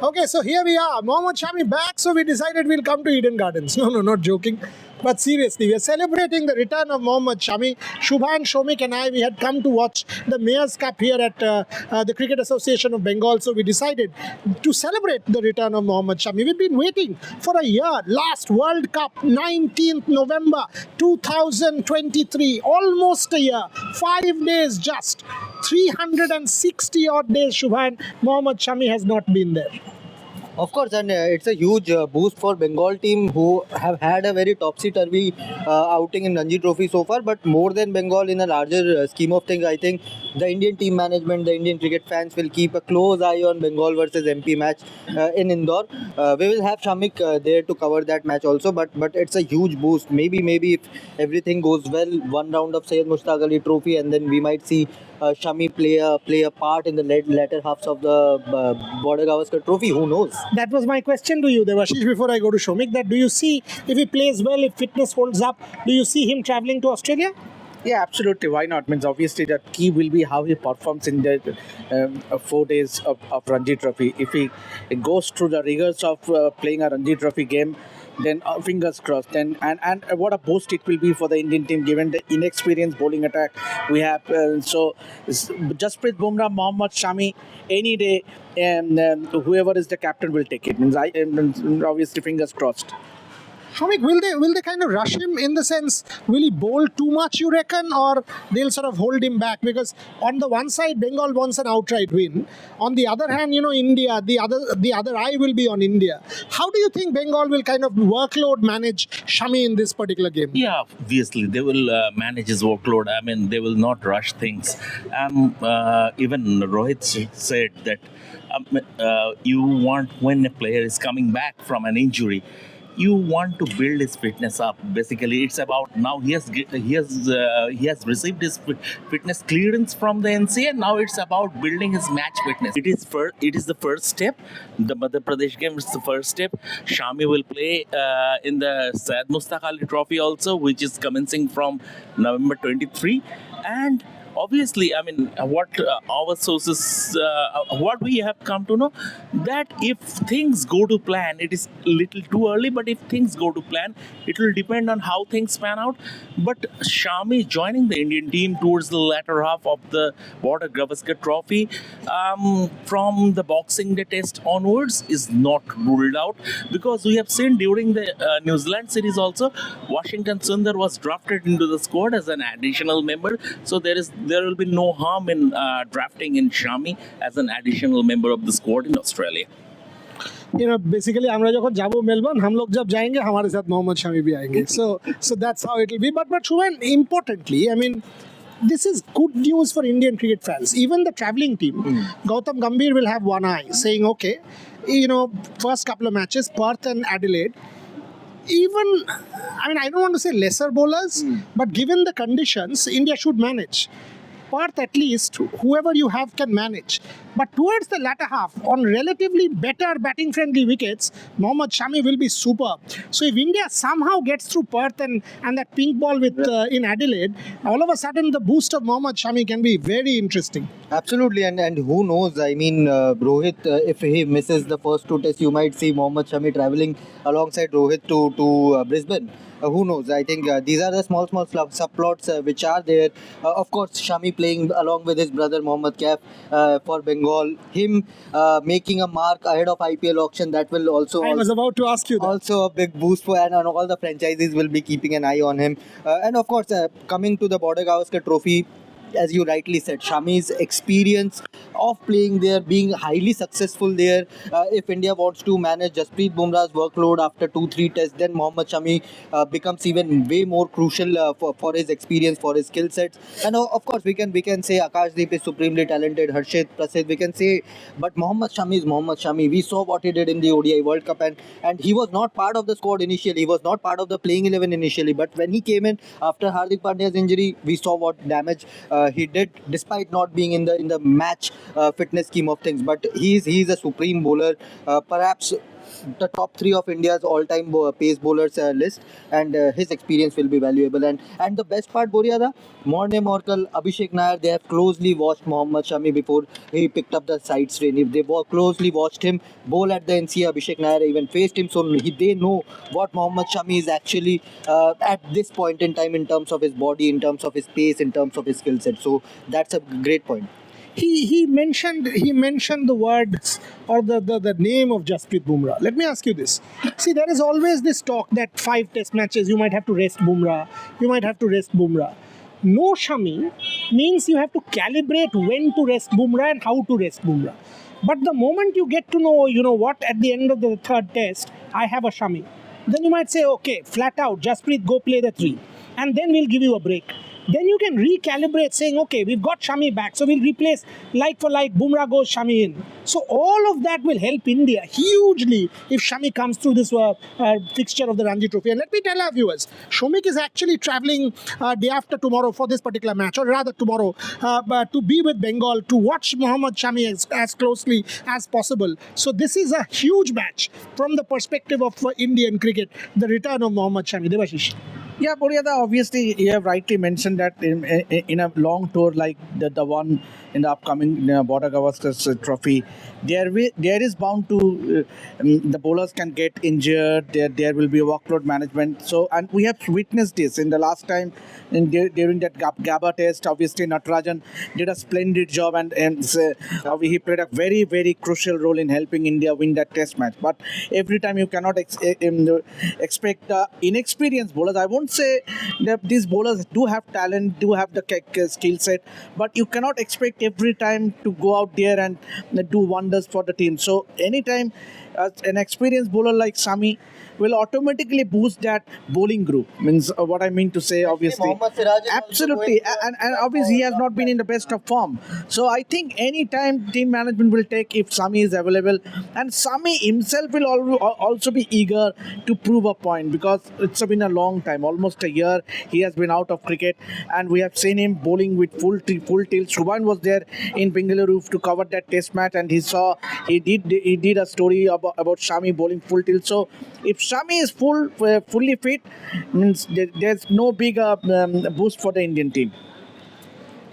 Okay, so here we are. Mohammad Shami back, so we decided we'll come to Eden Gardens. No, not joking. But seriously, we are celebrating the return of Mohammad Shami. Subhayan, Shamik and I, we had come to watch the Mayor's Cup here at the Cricket Association of Bengal. So we decided to celebrate the return of Mohammad Shami. We've been waiting for a year. Last World Cup, 19th November 2023. Almost a year. 5 days just. 360 odd days, Subhayan. Mohammad Shami has not been there. Of course, and it's a huge boost for Bengal team who have had a very topsy-turvy outing in Ranji Trophy so far. But more than Bengal, in a larger scheme of things, I think the Indian team management, the Indian cricket fans will keep a close eye on Bengal versus MP match in Indore. We will have Shamik there to cover that match also. But it's a huge boost. Maybe if everything goes well, one round of Syed Mushtaq Ali Trophy, and then we might see Shami play a part in the latter halves of the Border Gavaskar Trophy. Who knows? That was my question to you, Debasis, before I go to Shamik. That do you see, if he plays well, if fitness holds up, do you see him travelling to Australia? Yeah, absolutely. Why not? Means obviously the key will be how he performs in the 4 days of Ranji Trophy. If he goes through the rigors of playing a Ranji Trophy game, then fingers crossed. And what a boost it will be for the Indian team given the inexperienced bowling attack we have. So Jasprit Bumrah, Mohammad Shami, any day, and whoever is the captain will take it. Means obviously fingers crossed. Shamik, will they kind of rush him in the sense, will he bowl too much, you reckon, or they'll sort of hold him back? Because on the one side, Bengal wants an outright win. On the other hand, India, the other eye will be on India. How do you think Bengal will kind of workload manage Shami in this particular game? Yeah, obviously they will manage his workload. I mean, they will not rush things. Even Rohit said that you want, when a player is coming back from an injury, you want to build his fitness up. Basically, it's about now he has received his fitness clearance from the NCA. Now it's about building his match fitness. It is the first step. The Madhya Pradesh game is the first step. Shami will play in the Syed Mushtaq Ali Trophy also, which is commencing from November 23, and obviously, I mean, what our sources, what we have come to know, that if things go to plan, it is a little too early, but if things go to plan, it will depend on how things pan out. But Shami joining the Indian team towards the latter half of the Border Gavaskar Trophy from the Boxing Day test onwards is not ruled out, because we have seen during the New Zealand series also, Washington Sundar was drafted into the squad as an additional member. So there will be no harm in drafting in Shami as an additional member of the squad in Australia. Basically, আমরা যখন যাবো Melbourne, हम लोग जब जाएंगे हमारे साथ मोहम्मद शमी भी आएंगे. So that's how it will be. But Shubhayan, importantly, I mean, this is good news for Indian cricket fans. Even the travelling team, Gautam Gambhir will have one eye, saying, okay, first couple of matches, Perth and Adelaide. Even, I mean, I don't want to say lesser bowlers, but given the conditions, India should manage. Perth, at least, whoever you have can manage. But towards the latter half, on relatively better batting-friendly wickets, Mohammad Shami will be superb. So if India somehow gets through Perth and that pink ball with in Adelaide, all of a sudden the boost of Mohammad Shami can be very interesting. Absolutely, and who knows? I mean, Rohit, if he misses the first two tests, you might see Mohammad Shami travelling alongside Rohit to Brisbane. Who knows? I think these are the small subplots which are there. Of course, Shami playing along with his brother Mohammad Kaif for Bengal. Him making a mark ahead of IPL auction, that will also... I was about to ask you that. Also a big boost for, and all the franchises will be keeping an eye on him. And of course, coming to the Border Gavaskar Trophy, as you rightly said, Shami's experience of playing there, being highly successful there. If India wants to manage Jasprit Bumrah's workload after 2-3 tests, then Mohammad Shami becomes even way more crucial for his experience, for his skill sets. And of course, we can say Akashdeep is supremely talented, Harshit, Prasid, we can say, but Mohammad Shami is Mohammad Shami. We saw what he did in the ODI World Cup, and he was not part of the squad initially. He was not part of the playing 11 initially. But when he came in after Hardik Pandya's injury, we saw what damage he did, despite not being in the match fitness scheme of things. But he's a supreme bowler. Perhaps the top 3 of India's all-time pace bowlers list, and his experience will be valuable. And the best part, Boria, Morne Morkel, Abhishek Nair, they have closely watched Mohammad Shami before he picked up the side strain. They closely watched him bowl at the NCA. Abhishek Nair even faced him, so they know what Mohammad Shami is actually at this point in time in terms of his body, in terms of his pace, in terms of his skill set. So that's a great point. He mentioned the words or the name of Jasprit Bumrah. Let me ask you this. See, there is always this talk that 5 test matches you might have to rest Bumrah. No Shami means you have to calibrate when to rest Bumrah and how to rest Bumrah. But the moment you get to know, what, at the end of the 3rd test, I have a Shami, then you might say, okay, flat out, Jasprit, go play the 3. And then we'll give you a break. Then you can recalibrate saying, okay, we've got Shami back, so we'll replace like for like, Bumrah goes, Shami in. So all of that will help India hugely if Shami comes through this fixture of the Ranji Trophy. And let me tell our viewers, Shamik is actually travelling day after tomorrow for this particular match, or rather tomorrow, to be with Bengal, to watch Mohammad Shami as closely as possible. So this is a huge match from the perspective of Indian cricket, the return of Mohammad Shami. Debasis. Yeah, Boria, obviously you have rightly mentioned that in a long tour like the one in the upcoming Border Gavaskar Trophy, there is bound to the bowlers can get injured. There will be a workload management. So, and we have witnessed this in the last time during that Gabba test. Obviously, Natarajan did a splendid job, and he played a very, very crucial role in helping India win that test match. But every time you cannot expect inexperienced bowlers. I won't say that these bowlers do have talent, do have the skill set, but you cannot expect every time to go out there and do wonders for the team. So anytime an experienced bowler like Shami will automatically boost that bowling group. Means what I mean to say, obviously, absolutely, and obviously he has not been in the best of form. So I think any time team management will take if Shami is available, and Shami himself will also be eager to prove a point, because it's been a long time, almost a year he has been out of cricket, and we have seen him bowling with full tilt. Subhayan was there in Bengaluru to cover that test match, and he did a story about Shami bowling full tilt. So if Shami is fully fit, means there's no big boost for the Indian team.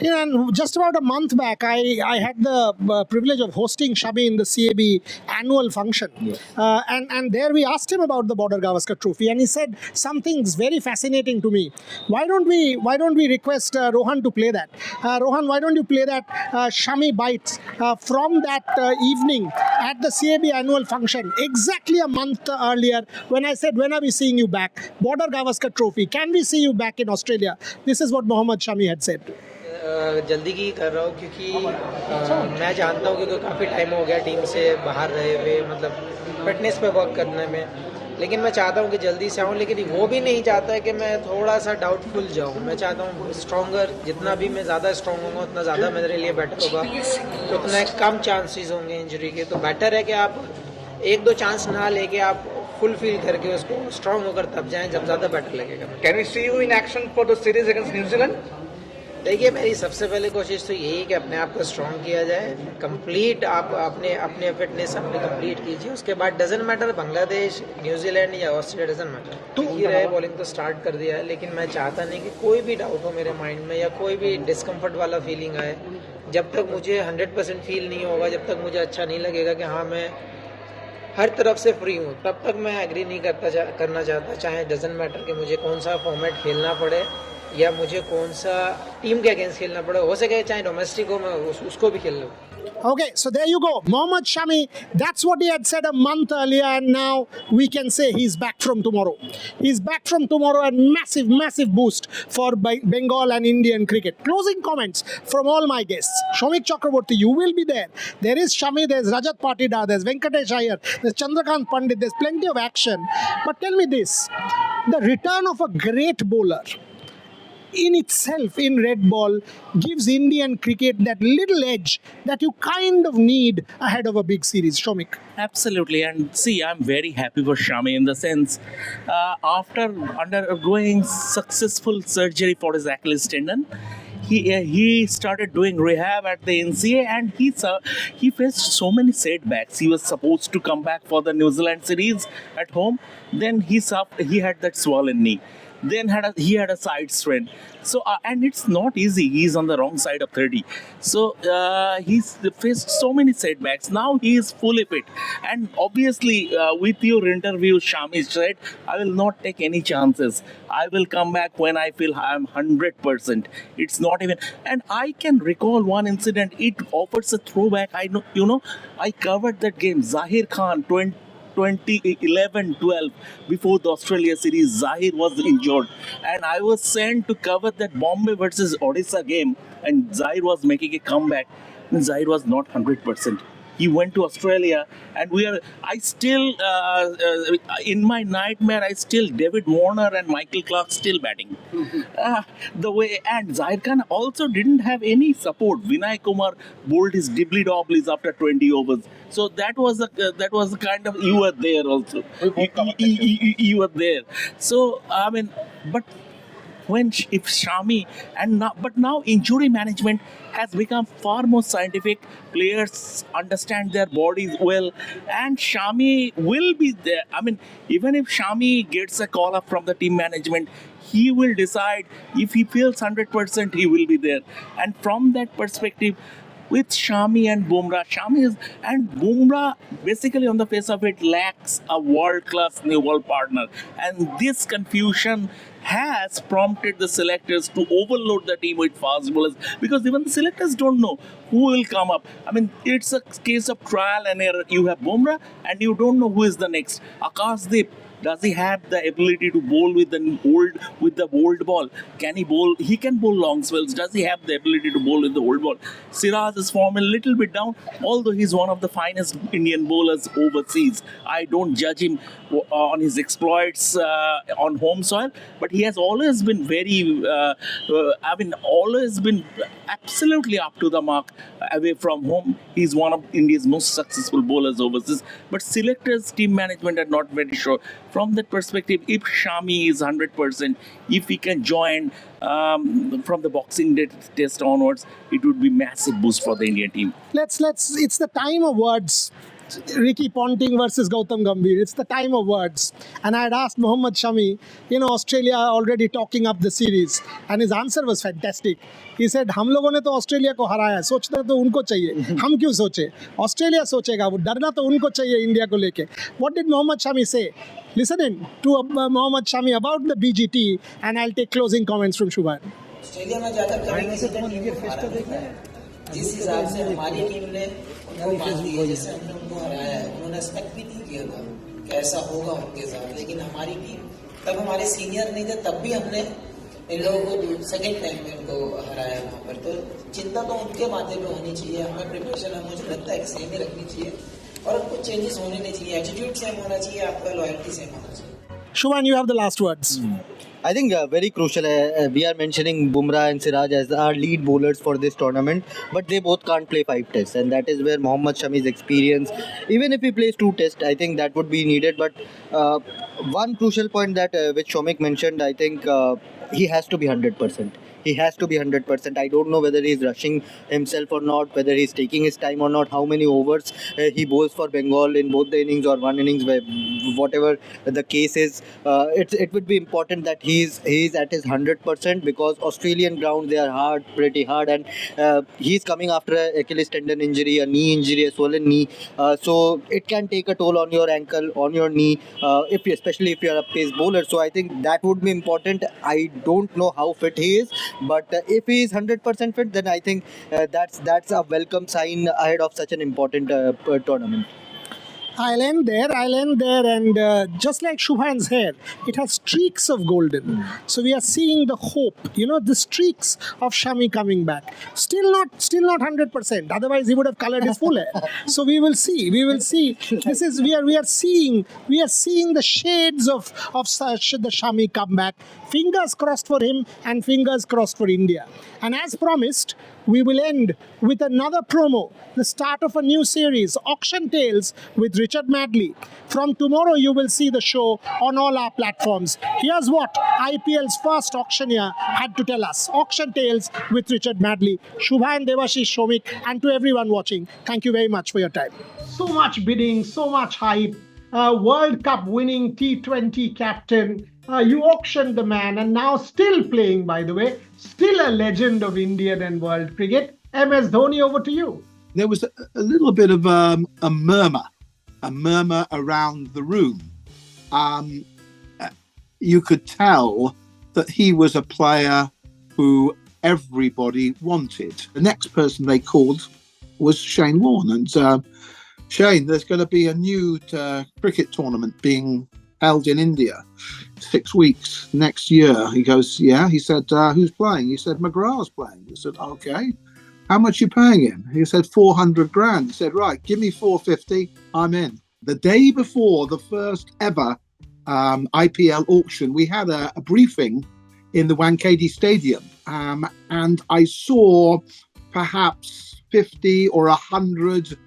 And just about a month back, I had the privilege of hosting Shami in the CAB annual function. Yes. And there we asked him about the Border Gavaskar Trophy, and he said something very fascinating to me. Why don't we request Rohan to play that? Rohan, why don't you play that Shami Bites from that evening at the CAB annual function, exactly a month earlier, when I said, when are we seeing you back? Border Gavaskar Trophy, can we see you back in Australia? This is what Mohammad Shami had said. जल्दी की कर रहा हूँ, क्योंकि मैं जानता हूँ क्योंकि काफ़ी टाइम हो गया टीम से बाहर रहे हुए, मतलब फिटनेस पे वर्क करने में, लेकिन मैं चाहता हूँ कि जल्दी से आऊँ, लेकिन वो भी नहीं चाहता है कि मैं थोड़ा सा डाउटफुल जाऊँ। मैं चाहता हूँ स्ट्रॉन्गर, जितना भी मैं ज़्यादा स्ट्रॉन्ग होगा उतना ज़्यादा मेरे लिए बेटर होगा, तो उतना कम चांसेस होंगे इंजरी के। तो बेटर है कि आप 1-2 चांस ना लेके आप फुल फील करके उसको स्ट्रॉन्ग होकर तब जाएँ जब ज़्यादा बेटर लगेगा। Can we see you in action for the series against New Zealand? देखिए, मेरी सबसे पहले कोशिश तो यही कि अपने आप को स्ट्रॉन्ग किया जाए, कंप्लीट आप अपने फिटनेस अपने कंप्लीट कीजिए। उसके बाद डजंट मैटर बांग्लादेश, न्यूजीलैंड या ऑस्ट्रेलिया, डजंट मैटर, तो ही रहे, बॉलिंग तो स्टार्ट कर दिया है, लेकिन मैं चाहता नहीं कि कोई भी डाउट हो मेरे माइंड में या कोई भी डिस्कम्फर्ट वाला फीलिंग आए। जब तक मुझे 100% फील नहीं होगा, जब तक मुझे अच्छा नहीं लगेगा कि हाँ मैं हर तरफ से फ्री हूँ, तब तक मैं एग्री नहीं करना चाहता। चाहे डजंट मैटर कि मुझे कौन सा फॉर्मेट खेलना पड़े या मुझे कौन सा टीम के अगेंस्ट खेलना पड़े, हो सके चाहे डोमेस्टिक हो, मैं उसको भी खेल लूँ। Okay, so there you go. Mohammad Shami, that's what he had said a month earlier, and now we can say he's back from tomorrow. He's back from tomorrow, and massive boost for Bengal and Indian cricket. Closing comments from all my guests. Shamik Chakraborty, you will be there. There is Shami, there's Rajat Patidar, there's Venkatesh Iyer, there's Chandrakant Pandit, there's plenty of action. But tell me this, the return of a great bowler in itself in red ball gives Indian cricket that little edge that you kind of need ahead of a big series. Shamik. Absolutely, and see, I'm very happy for Shami in the sense, after undergoing successful surgery for his Achilles tendon, he started doing rehab at the NCA, and he faced so many setbacks. He was supposed to come back for the New Zealand series at home. Then he had that swollen knee. Then he had a side strain. So and it's not easy. He's on the wrong side of 30. So he's faced so many setbacks. Now he is fully fit. And obviously, with your interview, Shamis said, I will not take any chances. I will come back when I feel I'm 100%. It's not even. And I can recall one incident. It offers a throwback. I covered that game. Zahir Khan, 2011-12, before the Australia series, Zahir was injured, and I was sent to cover that Bombay versus Odisha game, and Zahir was making a comeback, and Zahir was not 100%. He went to Australia, and in my nightmare, David Warner and Michael Clark still batting. And Zahir Khan also didn't have any support. Vinay Kumar bowled his dibbly-dobblies after 20 overs. So that was the kind of, you were there also. You were there. So, but if Shami but now injury management has become far more scientific. Players understand their bodies well, and Shami will be there. Even if Shami gets a call up from the team management, he will decide. If he feels 100%, he will be there. And from that perspective, with Shami and Bumrah, Bumrah basically on the face of it lacks a world-class new ball partner, and this confusion has prompted the selectors to overload the team with fast bowlers, because even the selectors don't know who will come up. It's a case of trial and error. You have Bumrah and you don't know who is the next. Akashdeep, does he have the ability to bowl with the old ball? Can he bowl? He can bowl long spells. Does he have the ability to bowl with the old ball? Siraj is form a little bit down, although he's one of the finest Indian bowlers overseas. I don't judge him on his exploits on home soil, but he has always been always been absolutely up to the mark away from home. He's one of India's most successful bowlers overseas, but selectors, team management are not very sure. From that perspective, if Shami is 100%, if he can join from the Boxing Day test onwards, it would be massive boost for the Indian team. Let's. It's the time of words. Ricky Ponting versus Gautam Gambhir. It's the time of words. And I had asked Mohammad Shami, Australia already talking up the series. And his answer was fantastic. He said, हम लोगों ने तो Australia को हराया, सोचना तो उनको चाहिए, हम क्यों सोचे? ऑस्ट्रेलिया सोचेगा, वो डरना तो उनको चाहिए इंडिया को लेके. What did Mohammad Shami say? Listen in to Mohammad Shami about the BGT, and I'll take closing comments from Subhayan. Australia में जाकर कभी किसी का टीम को हरा नहीं है। जिस हिसाब से हमारी टीम ने उनको मान दी है, जैसे हमने उनको हराया है, उन्होंने एक्सपेक्ट भी नहीं किया था कि ऐसा होगा उनके साथ। लेकिन हमारी टीम, तब हमारे सीनियर नहीं थे, तब भी हमने इन लोगों को सेकेंड टाइम में उनको हराया वहाँ पर। तो चिंता तो उनके माथे पे होनी चाहिए। हमें प्रिपरेशन मुझे लगता है कि सेम ही रखनी चाहिए और कुछ चेंजेस होने नहीं चाहिए। एटीट्यूड सेम होना चाहिए, आपका लॉयल्टी सेम होना चाहिए। Shubhayan, you have the last words. I think very crucial. We are mentioning Bumrah and Siraj as our lead bowlers for this tournament, but they both can't play 5 tests, and that is where Mohammad Shami's experience, even if he plays 2 tests, I think that would be needed. But one crucial point that which Shamik mentioned, I think he has to be 100%. He has to be 100%. I don't know whether he's rushing himself or not, whether he's taking his time or not, how many overs he bowls for Bengal in both the innings or one innings, whatever the case is. It would be important that he's at his 100%, because Australian ground, they are hard, pretty hard, and he's coming after an Achilles tendon injury, a knee injury, a swollen knee. So it can take a toll on your ankle, on your knee, especially if you're a pace bowler. So I think that would be important. I don't know how fit he is, but if he is 100% fit, then I think that's a welcome sign ahead of such an important tournament. I'll end there, and just like Shubhayan's hair, it has streaks of golden. So we are seeing the hope, the streaks of Shami coming back. Still not 100%. Otherwise, he would have colored his full hair. So we will see. We are seeing the shades of the Shami comeback. Fingers crossed for him and fingers crossed for India. And as promised, we will end with another promo, the start of a new series, Auction Tales with Richard Madley. From tomorrow, you will see the show on all our platforms. Here's what IPL's first auctioneer had to tell us. Auction Tales with Richard Madley. Subhayan, Debasis, Shamik, and to everyone watching, thank you very much for your time. So much bidding, so much hype. World Cup winning T20 captain. You auctioned the man, and now still playing, by the way, still a legend of Indian and world cricket. MS Dhoni, over to you. There was a little bit of a murmur around the room. You could tell that he was a player who everybody wanted. The next person they called was Shane Warne, and Shane, there's going to be a new cricket tournament being held in India, 6 weeks next year. He goes, yeah. He said, who's playing? He said, McGrath's playing. He said, okay. How much you paying him? He said, 400 grand. He said, right, give me 450. I'm in. The day before the first ever IPL auction, we had a briefing in the Wankhede Stadium, and I saw perhaps 50 or 100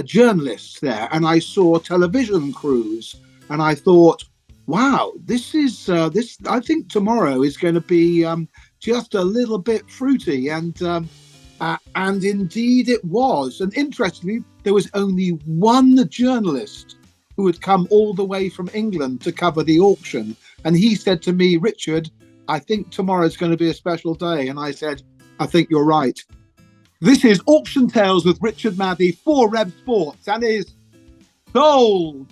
journalists there, and I saw television crews, and I thought, wow, this is I think tomorrow is going to be just a little bit fruity, and indeed it was. And interestingly, there was only one journalist who had come all the way from England to cover the auction, and he said to me, Richard, I think tomorrow's going to be a special day. And I said, I think you're right. This is Auction Tales with Richard Madley for Revsportz, and is sold.